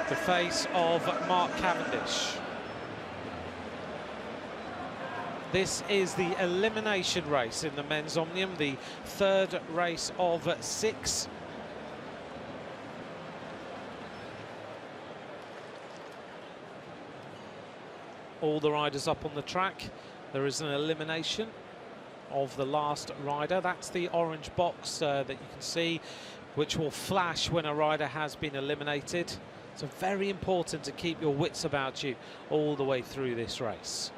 the face of Mark Cavendish. This is the elimination race in the men's Omnium, the third race of 6. All the riders up on the track. There is an elimination of the last rider. That's the orange box that you can see, which will flash when a rider has been eliminated. So very important to keep your wits about you all the way through this race.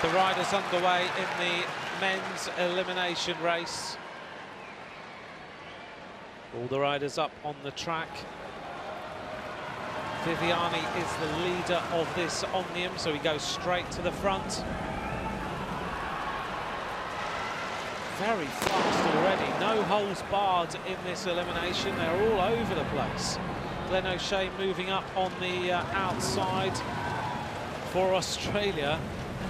The riders underway in the men's elimination race. All the riders up on the track. Viviani is the leader of this Omnium, so he goes straight to the front. Very fast already, no holes barred in this elimination. They're all over the place. Glenn O'Shea moving up on the outside for Australia.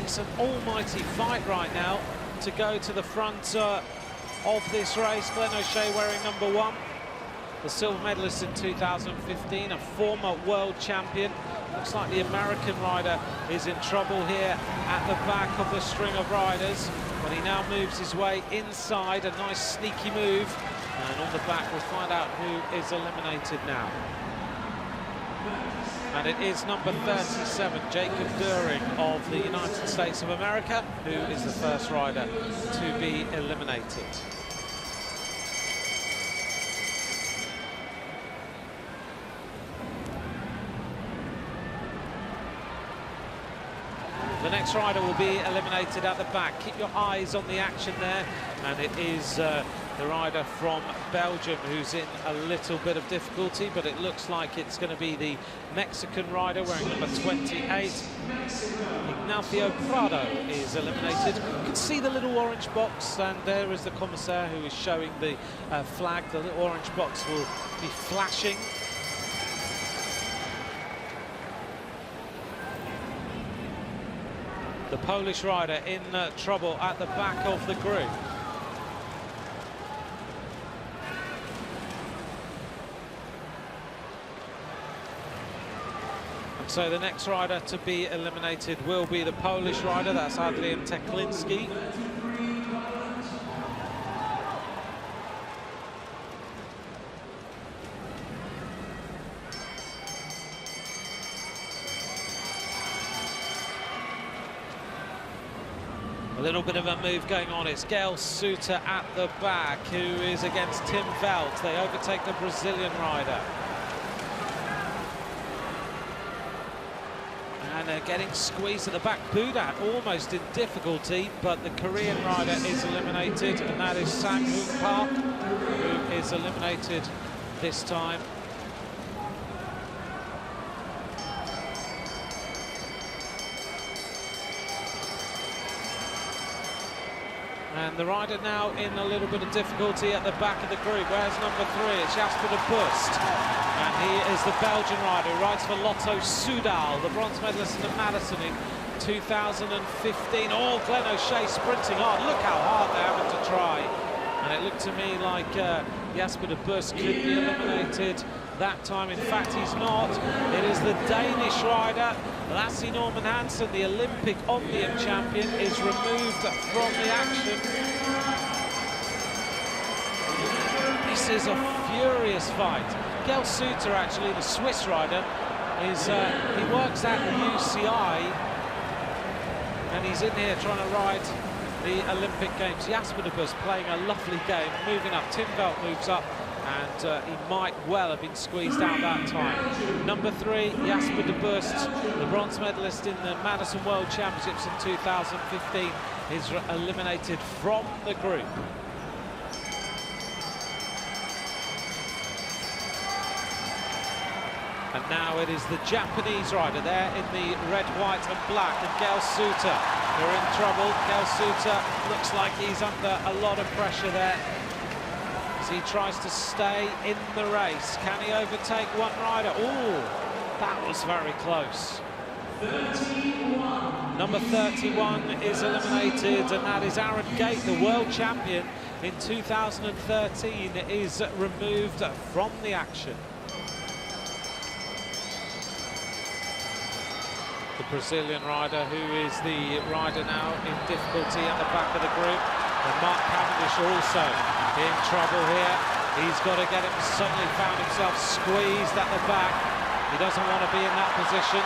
It's an almighty fight right now to go to the front of this race. Glenn O'Shea wearing number 1, the silver medalist in 2015, a former world champion. Looks like the American rider is in trouble here at the back of the string of riders, but he now moves his way inside, a nice sneaky move, and on the back we'll find out who is eliminated now. And it is number 37, Jacob During of the United States of America, who is the first rider to be eliminated. The next rider will be eliminated at the back. Keep your eyes on the action there, and it is the rider from Belgium who's in a little bit of difficulty, but it looks like it's going to be the Mexican rider wearing number 28. Ignacio Prado is eliminated. You can see the little orange box, and there is the commissaire who is showing the flag. The little orange box will be flashing. The Polish rider in trouble at the back of the group. And so the next rider to be eliminated will be the Polish rider, that's Adrian Teklinski. A little bit of a move going on. It's Gail Suter at the back, who is against Tim Veld. They overtake the Brazilian rider. And they're getting squeezed at the back. Budat almost in difficulty, but the Korean rider is eliminated, and that is Sang-Hoon Park, who is eliminated this time. And the rider now in a little bit of difficulty at the back of the group. Where's number 3? It's Jasper de Bust. And he is the Belgian rider who rides for Lotto Soudal, the bronze medalist in the Madison in 2015. Oh, Glenn O'Shea sprinting hard. Look how hard they're having to try. And it looked to me like Jasper de Bust could be eliminated that time. In fact, he's not. It is the Danish rider, Lasse Norman Hansen, the Olympic Omnium champion, is removed from the action. This is a furious fight. Gail Suter, actually, the Swiss rider, is he works at the UCI, and he's in here trying to ride the Olympic Games. Jasper de Bust playing a lovely game, moving up. Tim Veld moves up, and he might well have been squeezed out that time. Number 3, Jasper de Bust, the bronze medalist in the Madison World Championships in 2015, is eliminated from the group. And now it is the Japanese rider there in the red, white and black, and Gail Suter. They're in trouble. Gail Suter looks like he's under a lot of pressure there as he tries to stay in the race. Can he overtake one rider? Oh, that was very close. 31. Number 31 is eliminated, and that is Aaron Gate, the world champion in 2013, is removed from the action. The Brazilian rider, who is the rider now in difficulty at the back of the group. And Mark Cavendish also in trouble here. He's got to get him, suddenly found himself squeezed at the back. He doesn't want to be in that position.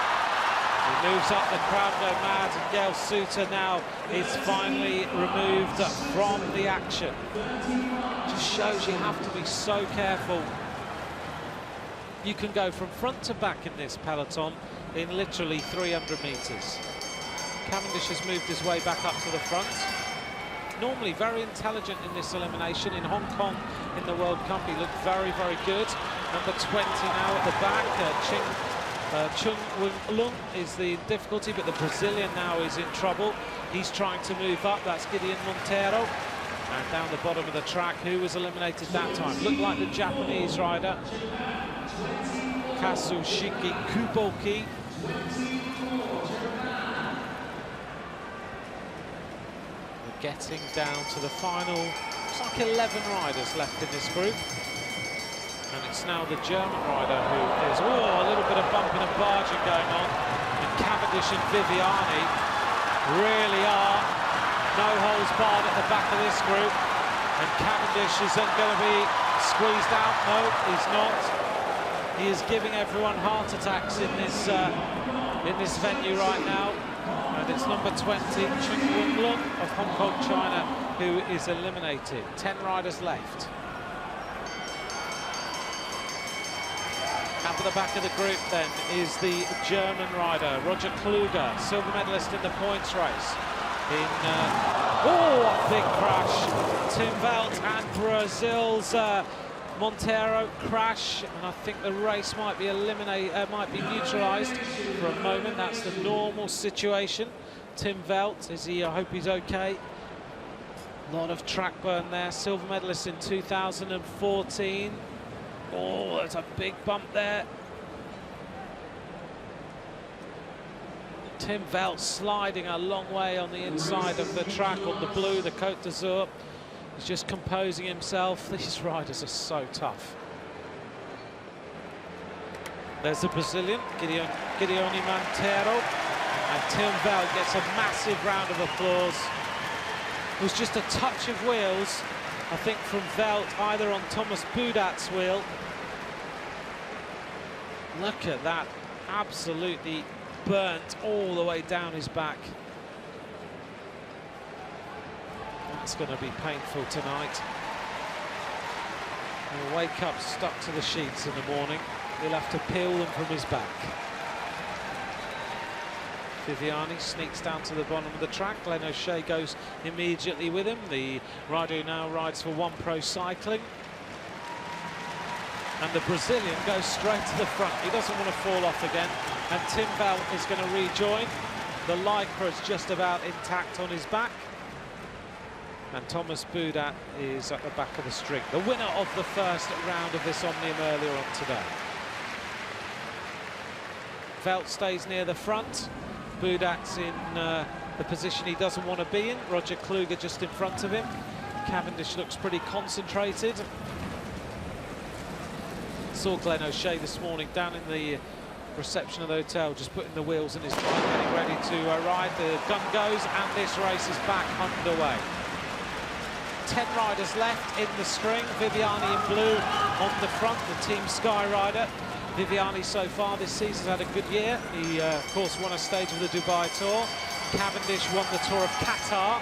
He moves up, the crowd go mad, and Gail Suter now is finally removed from the action. Just shows you have to be so careful. You can go from front to back in this peloton in literally 300 metres. Cavendish has moved his way back up to the front. Normally very intelligent in this elimination. In Hong Kong in the World Cup he looked very, very good. Number 20 now at the back. Chung Wing-lung is the difficulty, but the Brazilian now is in trouble. He's trying to move up. That's Gideon Monteiro. And down the bottom of the track, who was eliminated that time? Looked like the Japanese rider, Kazushiki Kuboki. We're getting down to the final. Looks like 11 riders left in this group. And it's now the German rider who is, oh, a little bit of bumping and barging going on. And Cavendish and Viviani really are no holes barred at the back of this group. And Cavendish isn't going to be squeezed out. No, he's not. He is giving everyone heart attacks in this venue right now. And it's number 20, Chung Wing-lung of Hong Kong, China, who is eliminated. 10 riders left. Up at the back of the group then is the German rider, Roger Kluge, silver medalist in the points race. Oh, a big crash. Tim Velt and Brazil's Monteiro crash, and I think the race might be neutralised for a moment. That's the normal situation. Tim Velt, I hope he's okay. A lot of track burn there. Silver medalist in 2014. Oh, there's a big bump there. Tim Velt sliding a long way on the inside of the track on the blue, the Côte d'Azur. He's just composing himself. These riders are so tough. There's the Brazilian, Gideon Monteiro, and Tim Velt gets a massive round of applause. It was just a touch of wheels, I think, from Velt, either on Thomas Boudat's wheel. Look at that, absolutely burnt all the way down his back. That's going to be painful tonight. He'll wake up stuck to the sheets in the morning. He'll have to peel them from his back. Viviani sneaks down to the bottom of the track. Glenn O'Shea goes immediately with him. The rider who now rides for One Pro Cycling. And the Brazilian goes straight to the front. He doesn't want to fall off again. And Tim Velt is going to rejoin. The Lycra is just about intact on his back. And Thomas Boudat is at the back of the string. The winner of the first round of this Omnium earlier on today. Velt stays near the front. Boudat's in the position he doesn't want to be in. Roger Kluge just in front of him. Cavendish looks pretty concentrated. Saw Glenn O'Shea this morning down in the reception of the hotel, just putting the wheels in his bike, getting ready to ride. The gun goes, and this race is back underway. 10 riders left in the string. Viviani in blue on the front, the Team Sky rider. Viviani so far this season has had a good year. He, of course, won a stage of the Dubai Tour. Cavendish won the Tour of Qatar.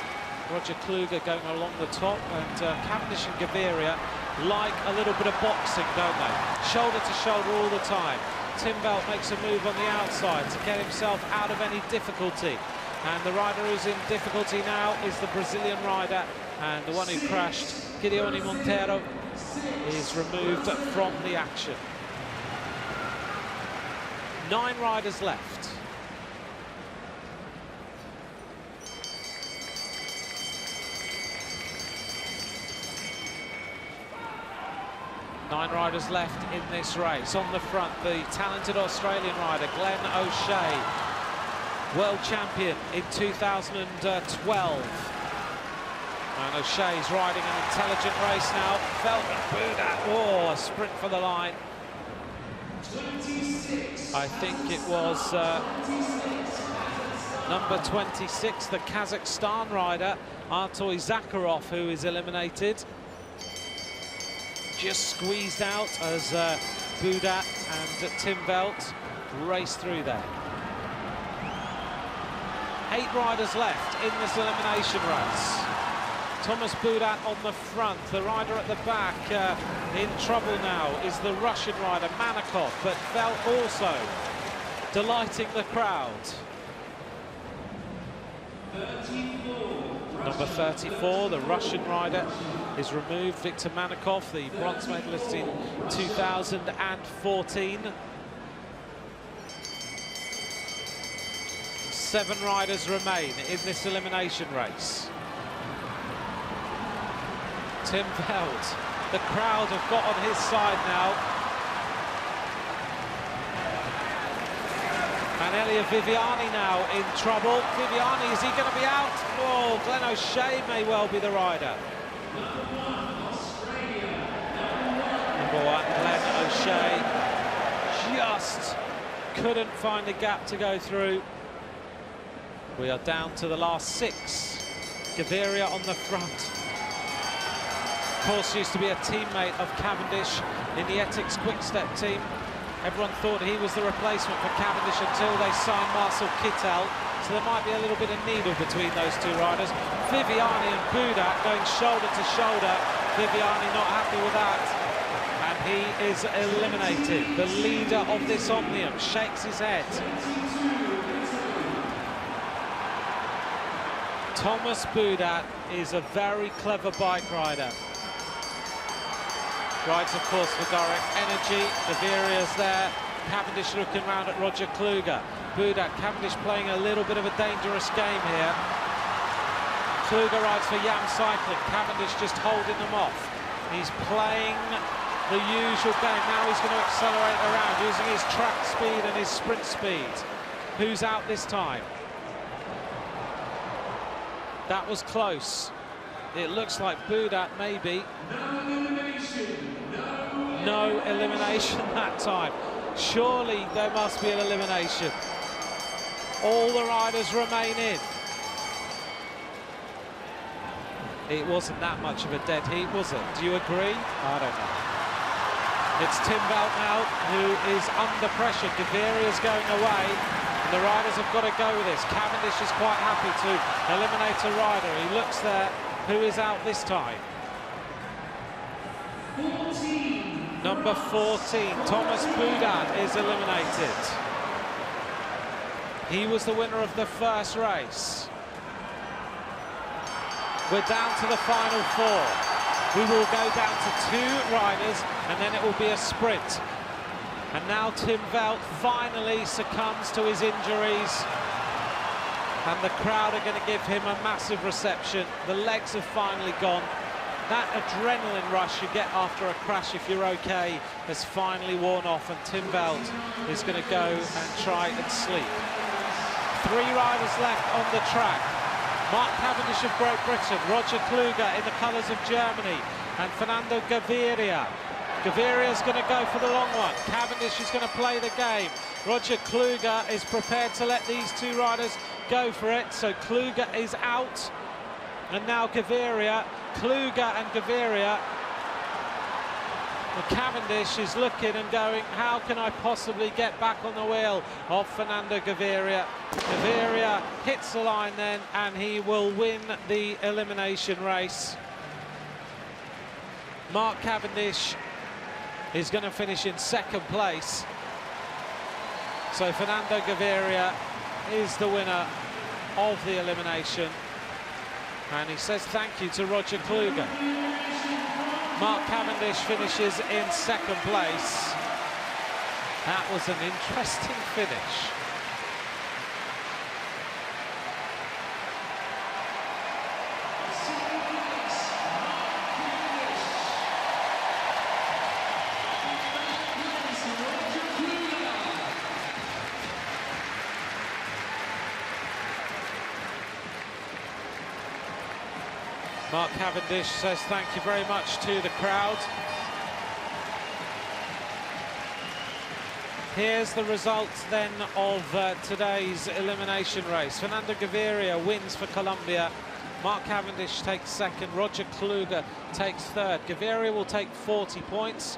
Roger Kluge going along the top, and Cavendish and Gaviria like a little bit of boxing, don't they? Shoulder to shoulder all the time. Tim Velt makes a move on the outside to get himself out of any difficulty. And the rider who's in difficulty now is the Brazilian rider, and the one who crashed, Gideon Monteiro, is removed from the action. 9 riders left. Nine riders left in this race. On the front, the talented Australian rider, Glenn O'Shea, world champion in 2012. And O'Shea's riding an intelligent race now. Veldt and Boudat, oh, a sprint for the line. 26. I think it was number 26, the Kazakhstan rider, Artoy Zakharov, who is eliminated. Just squeezed out as Boudat and Tim Veldt race through there. 8 riders left in this elimination race. Thomas Boudat on the front, the rider at the back in trouble now is the Russian rider Manakov, but Veldt also delighting the crowd. 34. Number 34, the Russian rider, is removed. Viktor Manakov, the bronze medalist in 2014. 7 riders remain in this elimination race. Tim Veldt, the crowd have got on his side now. And Elia Viviani now in trouble. Viviani, is he going to be out? Oh, Glenn O'Shea may well be the rider. Number 1, Glenn O'Shea, just couldn't find a gap to go through. We are down to the last 6. Gaviria on the front. Of course, used to be a teammate of Cavendish in the Ethics Quick-Step team. Everyone thought he was the replacement for Cavendish until they signed Marcel Kittel. So there might be a little bit of needle between those 2 riders. Viviani and Boudat going shoulder to shoulder. Viviani not happy with that. And he is eliminated. The leader of this Omnium shakes his head. Thomas Boudat is a very clever bike rider. Rides, of course, for Direct Energy. Gaviria's there. Cavendish looking round at Roger Kluge. Boudat, Cavendish playing a little bit of a dangerous game here. Kluge rides for Yam Cycling. Cavendish just holding them off. He's playing the usual game. Now he's going to accelerate around using his track speed and his sprint speed. Who's out this time? That was close. It looks like Boudat maybe. No elimination that time. Surely there must be an elimination. All the riders remain in. It wasn't that much of a dead heat, was it? Do you agree? I don't know. It's Tim Veldt now who is under pressure. Gaviria's going away. The riders have got to go with this. Cavendish is quite happy to eliminate a rider. He looks there. Who is out this time? 14. Number 14, Thomas Boudat is eliminated. He was the winner of the first race. We're down to the final 4. We will go down to 2 riders and then it will be a sprint. And now Tim Veldt finally succumbs to his injuries. And the crowd are going to give him a massive reception. The legs have finally gone. That adrenaline rush you get after a crash if you're okay has finally worn off, and Tim Veldt is going to go and try and sleep. 3 riders left on the track. Mark Cavendish of Great Britain, Roger Kluge in the colours of Germany, and Fernando Gaviria. Gaviria's going to go for the long one. Cavendish is going to play the game. Roger Kluge is prepared to let these 2 riders go for it. So Kluge is out. And now Gaviria, Kluge and Gaviria. And Cavendish is looking and going, how can I possibly get back on the wheel of Fernando Gaviria? Gaviria hits the line then, and he will win the elimination race. Mark Cavendish is going to finish in 2nd place. So Fernando Gaviria is the winner of the elimination. And he says thank you to Roger Kluge. Mark Cavendish finishes in 2nd place. That was an interesting finish. Mark Cavendish says thank you very much to the crowd. Here's the results then of today's elimination race. Fernando Gaviria wins for Colombia. Mark Cavendish takes second. Roger Kluge takes third. Gaviria will take 40 points.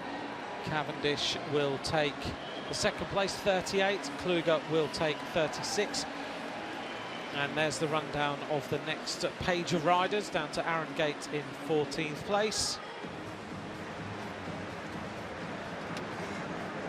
Cavendish will take the second place, 38. Kluge will take 36. And there's the rundown of the next page of riders, down to Aaron Gate in 14th place.